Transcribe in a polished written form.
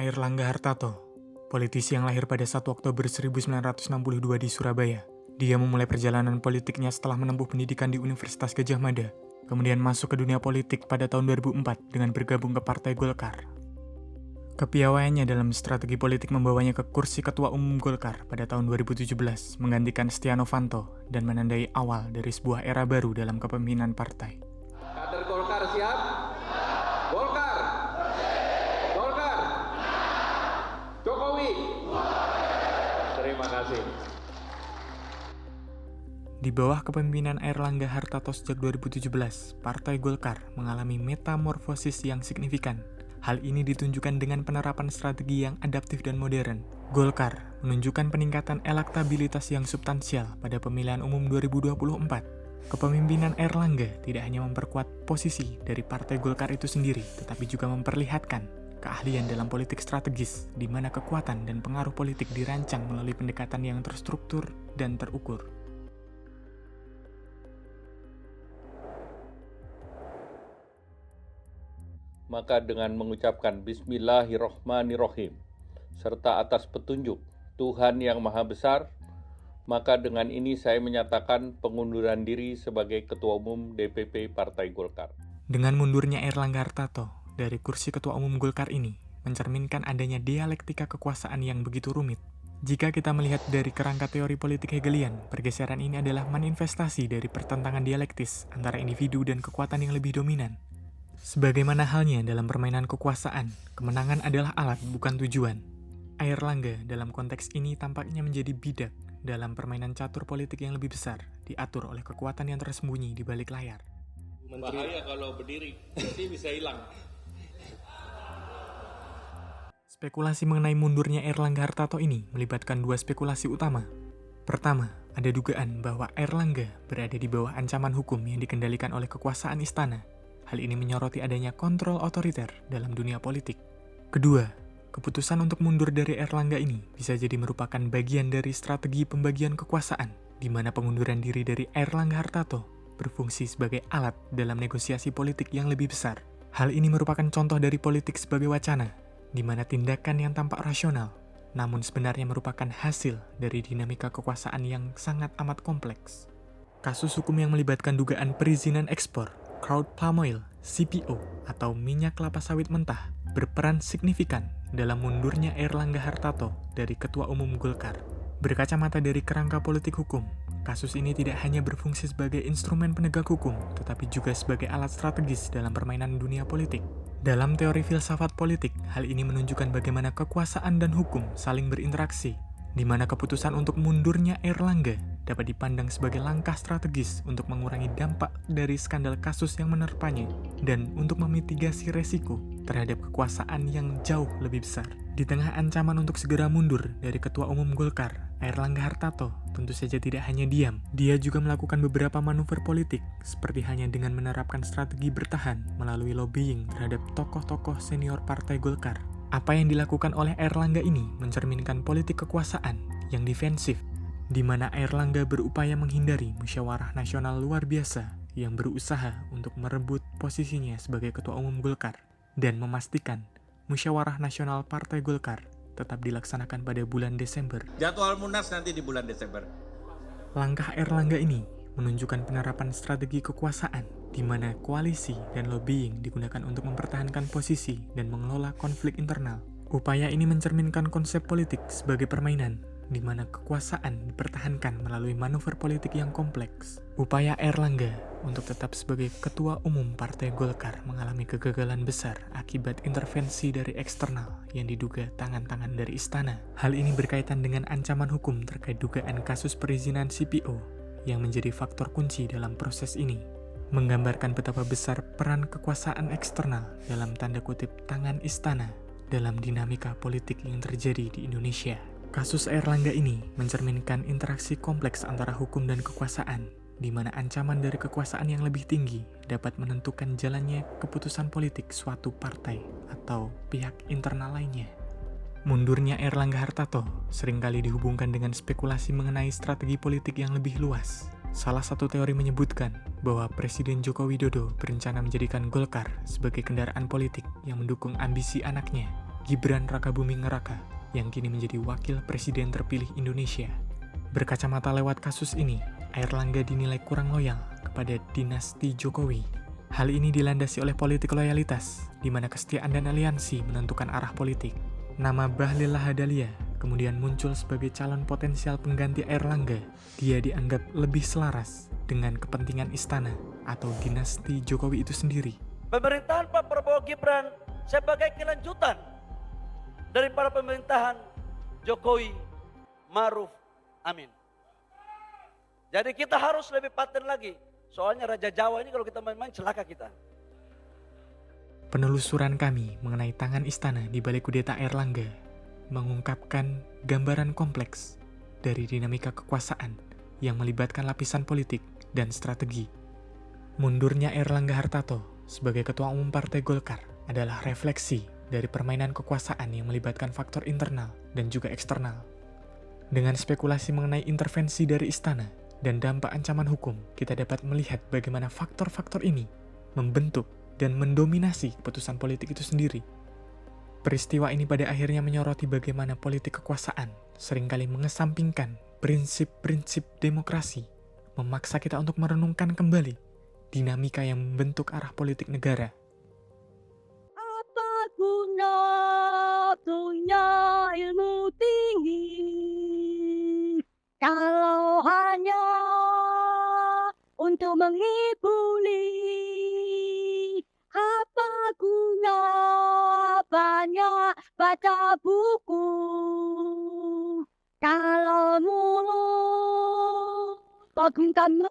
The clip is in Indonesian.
Airlangga Hartarto, politisi yang lahir pada 1 Oktober 1962 di Surabaya. Dia memulai perjalanan politiknya setelah menempuh pendidikan di Universitas Gadjah Mada, kemudian masuk ke dunia politik pada tahun 2004 dengan bergabung ke Partai Golkar. Kepiawaiannya dalam strategi politik membawanya ke kursi Ketua Umum Golkar pada tahun 2017, menggantikan Setia Novanto dan menandai awal dari sebuah era baru dalam kepemimpinan partai. Kader Golkar siap? Golkar? Golkar? Jokowi? Terima kasih. Di bawah kepemimpinan Airlangga Hartarto sejak 2017, Partai Golkar mengalami metamorfosis yang signifikan. Hal ini ditunjukkan dengan penerapan strategi yang adaptif dan modern. Golkar menunjukkan peningkatan elektabilitas yang substansial pada pemilihan umum 2024. Kepemimpinan Airlangga tidak hanya memperkuat posisi dari Partai Golkar itu sendiri, tetapi juga memperlihatkan keahlian dalam politik strategis, di mana kekuatan dan pengaruh politik dirancang melalui pendekatan yang terstruktur dan terukur. Maka dengan mengucapkan Bismillahirrohmanirrohim, serta atas petunjuk Tuhan Yang Maha Besar, maka dengan ini saya menyatakan pengunduran diri sebagai Ketua Umum DPP Partai Golkar. Dengan mundurnya Airlangga Hartarto dari kursi Ketua Umum Golkar ini, mencerminkan adanya dialektika kekuasaan yang begitu rumit. Jika kita melihat dari kerangka teori politik Hegelian, pergeseran ini adalah manifestasi dari pertentangan dialektis antara individu dan kekuatan yang lebih dominan. Sebagaimana halnya dalam permainan kekuasaan, kemenangan adalah alat, bukan tujuan. Airlangga dalam konteks ini tampaknya menjadi bidak dalam permainan catur politik yang lebih besar, diatur oleh kekuatan yang tersembunyi di balik layar. Bahaya kalau berdiri, nanti bisa hilang. Spekulasi mengenai mundurnya Airlangga Hartarto ini melibatkan dua spekulasi utama. Pertama, ada dugaan bahwa Airlangga berada di bawah ancaman hukum yang dikendalikan oleh kekuasaan istana. Hal ini menyoroti adanya kontrol otoriter dalam dunia politik. Kedua, keputusan untuk mundur dari Airlangga ini bisa jadi merupakan bagian dari strategi pembagian kekuasaan, di mana pengunduran diri dari Airlangga Hartarto berfungsi sebagai alat dalam negosiasi politik yang lebih besar. Hal ini merupakan contoh dari politik sebagai wacana, di mana tindakan yang tampak rasional, namun sebenarnya merupakan hasil dari dinamika kekuasaan yang sangat amat kompleks. Kasus hukum yang melibatkan dugaan perizinan ekspor, crude palm oil, CPO, atau minyak kelapa sawit mentah, berperan signifikan dalam mundurnya Airlangga Hartarto dari Ketua Umum Golkar. Berkacamata dari kerangka politik hukum, kasus ini tidak hanya berfungsi sebagai instrumen penegak hukum, tetapi juga sebagai alat strategis dalam permainan dunia politik. Dalam teori filsafat politik, hal ini menunjukkan bagaimana kekuasaan dan hukum saling berinteraksi, di mana keputusan untuk mundurnya Airlangga dapat dipandang sebagai langkah strategis untuk mengurangi dampak dari skandal kasus yang menerpanya dan untuk memitigasi resiko terhadap kekuasaan yang jauh lebih besar. Di tengah ancaman untuk segera mundur dari Ketua Umum Golkar, Airlangga Hartarto tentu saja tidak hanya diam. Dia juga melakukan beberapa manuver politik, seperti hanya dengan menerapkan strategi bertahan melalui lobbying terhadap tokoh-tokoh senior Partai Golkar. Apa yang dilakukan oleh Airlangga ini mencerminkan politik kekuasaan yang defensif, di mana Airlangga berupaya menghindari musyawarah nasional luar biasa yang berusaha untuk merebut posisinya sebagai Ketua Umum Golkar dan memastikan musyawarah nasional Partai Golkar tetap dilaksanakan pada bulan Desember. Jadwal Munas nanti di bulan Desember. Langkah Airlangga ini menunjukkan penerapan strategi kekuasaan, di mana koalisi dan lobbying digunakan untuk mempertahankan posisi dan mengelola konflik internal. Upaya ini mencerminkan konsep politik sebagai permainan, di mana kekuasaan dipertahankan melalui manuver politik yang kompleks. Upaya Airlangga untuk tetap sebagai Ketua Umum Partai Golkar mengalami kegagalan besar akibat intervensi dari eksternal yang diduga tangan-tangan dari istana. Hal ini berkaitan dengan ancaman hukum terkait dugaan kasus perizinan CPO yang menjadi faktor kunci dalam proses ini, menggambarkan betapa besar peran kekuasaan eksternal dalam tanda kutip tangan istana dalam dinamika politik yang terjadi di Indonesia. Kasus Airlangga ini mencerminkan interaksi kompleks antara hukum dan kekuasaan, di mana ancaman dari kekuasaan yang lebih tinggi dapat menentukan jalannya keputusan politik suatu partai atau pihak internal lainnya. Mundurnya Airlangga Hartarto seringkali dihubungkan dengan spekulasi mengenai strategi politik yang lebih luas. Salah satu teori menyebutkan bahwa Presiden Joko Widodo berencana menjadikan Golkar sebagai kendaraan politik yang mendukung ambisi anaknya, Gibran Rakabuming Raka, yang kini menjadi wakil presiden terpilih Indonesia. Berkacamata lewat kasus ini, Airlangga dinilai kurang loyal kepada dinasti Jokowi. Hal ini dilandasi oleh politik loyalitas, di mana kesetiaan dan aliansi menentukan arah politik. Nama Bahlil Lahadalia kemudian muncul sebagai calon potensial pengganti Airlangga. Dia dianggap lebih selaras dengan kepentingan istana atau dinasti Jokowi itu sendiri. Pemerintahan Pak Prabowo Gibran sebagai kelanjutan daripada pemerintahan Jokowi Maruf Amin. Jadi kita harus lebih paten lagi. Soalnya Raja Jawa ini kalau kita main-main celaka kita. Penelusuran kami mengenai tangan istana di balik kudeta Airlangga mengungkapkan gambaran kompleks dari dinamika kekuasaan yang melibatkan lapisan politik dan strategi. Mundurnya Airlangga Hartarto sebagai Ketua Umum Partai Golkar adalah refleksi dari permainan kekuasaan yang melibatkan faktor internal dan juga eksternal. Dengan spekulasi mengenai intervensi dari istana dan dampak ancaman hukum, kita dapat melihat bagaimana faktor-faktor ini membentuk dan mendominasi keputusan politik itu sendiri. Peristiwa ini pada akhirnya menyoroti bagaimana politik kekuasaan seringkali mengesampingkan prinsip-prinsip demokrasi, memaksa kita untuk merenungkan kembali dinamika yang membentuk arah politik negara. Apa guna punya ilmu tinggi kalau hanya untuk mengibuli? Apa guna banyak baca buku kalau mulut bagaikan